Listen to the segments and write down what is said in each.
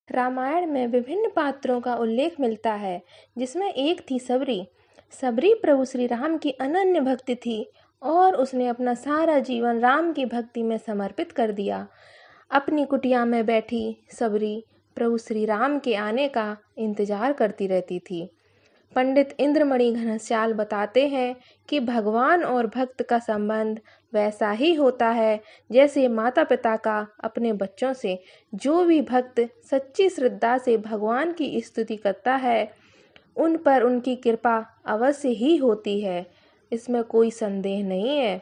रामायण में विभिन्न पात्रों का उल्लेख मिलता है, जिसमें एक थी सबरी। सबरी प्रभु श्री राम की अनन्य भक्ति थी और उसने अपना सारा जीवन राम की भक्ति में समर्पित कर दिया। अपनी कुटिया में बैठी सबरी प्रभु श्री राम के आने का इंतजार करती रहती थी। पंडित इंद्रमणि घनश्याल बताते हैं कि भगवान और भक्त का संबंध वैसा ही होता है जैसे माता पिता का अपने बच्चों से। जो भी भक्त सच्ची श्रद्धा से भगवान की स्तुति करता है, उन पर उनकी कृपा अवश्य ही होती है, इसमें कोई संदेह नहीं है।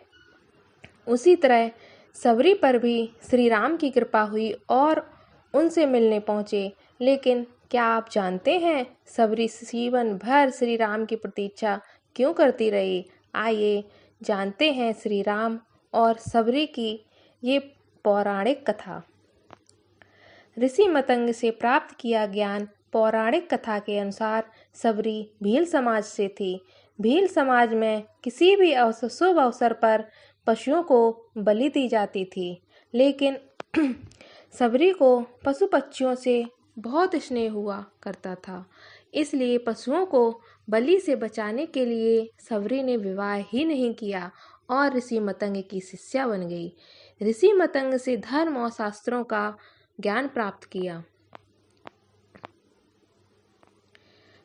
उसी तरह सबरी पर भी श्री राम की कृपा हुई और उनसे मिलने पहुँचे। लेकिन क्या आप जानते हैं सबरी जीवन भर श्री राम की प्रतीक्षा क्यों करती रही? आइए जानते हैं श्री राम और सबरी की ये पौराणिक कथा। ऋषि मतंग से प्राप्त किया ज्ञान। पौराणिक कथा के अनुसार सबरी भील समाज से थी। भील समाज में किसी भी शुभ अवसर पर पशुओं को बलि दी जाती थी, लेकिन सबरी को पशु पक्षियों से बहुत स्नेह हुआ करता था। इसलिए पशुओं को बलि से बचाने के लिए सबरी ने विवाह ही नहीं किया और ऋषि मतंग की शिष्या बन गई। ऋषि मतंग से धर्म और शास्त्रों का ज्ञान प्राप्त किया।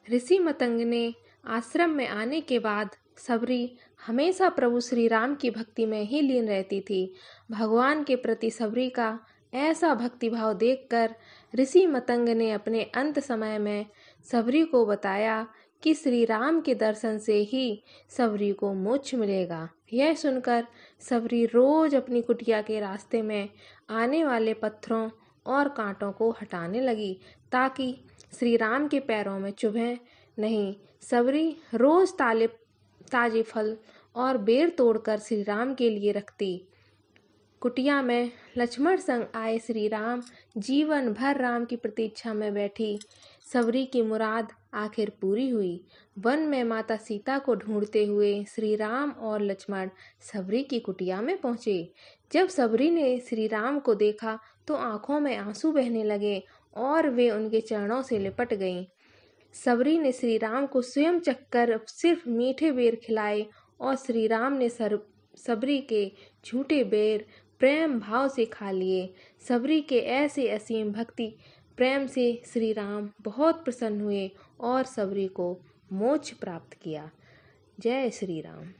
ऋषि मतंग ने आश्रम में आने के बाद सबरी हमेशा प्रभु श्री राम की भक्ति में ही लीन रहती थी। भगवान के प्रति सबरी का ऐसा भक्तिभाव देखकर ऋषि मतंग ने अपने अंत समय में सबरी को बताया कि श्री राम के दर्शन से ही सबरी को मोक्ष मिलेगा। यह सुनकर सबरी रोज अपनी कुटिया के रास्ते में आने वाले पत्थरों और कांटों को हटाने लगी ताकि श्री राम के पैरों में चुभे नहीं। सबरी रोज ताजे फल और बेर तोड़कर श्री राम के लिए रखती। कुटिया में लक्ष्मण संग आए श्री राम जीवन भर राम की प्रतीक्षा में बैठी सबरी की मुराद आखिर पूरी हुई। वन में माता सीता को ढूंढते हुए श्री राम और लक्ष्मण सबरी की कुटिया में पहुँचे। जब सबरी ने श्री राम को देखा तो आंखों में आंसू बहने लगे और वे उनके चरणों से लिपट गईं। सबरी ने श्री राम को स्वयं चखकर सिर्फ मीठे बेर खिलाए और श्री राम ने सबरी के झूठे बेर प्रेम भाव से खा लिए। सबरी के ऐसे असीम भक्ति प्रेम से श्री राम बहुत प्रसन्न हुए और सबरी को मोक्ष प्राप्त किया। जय श्री राम।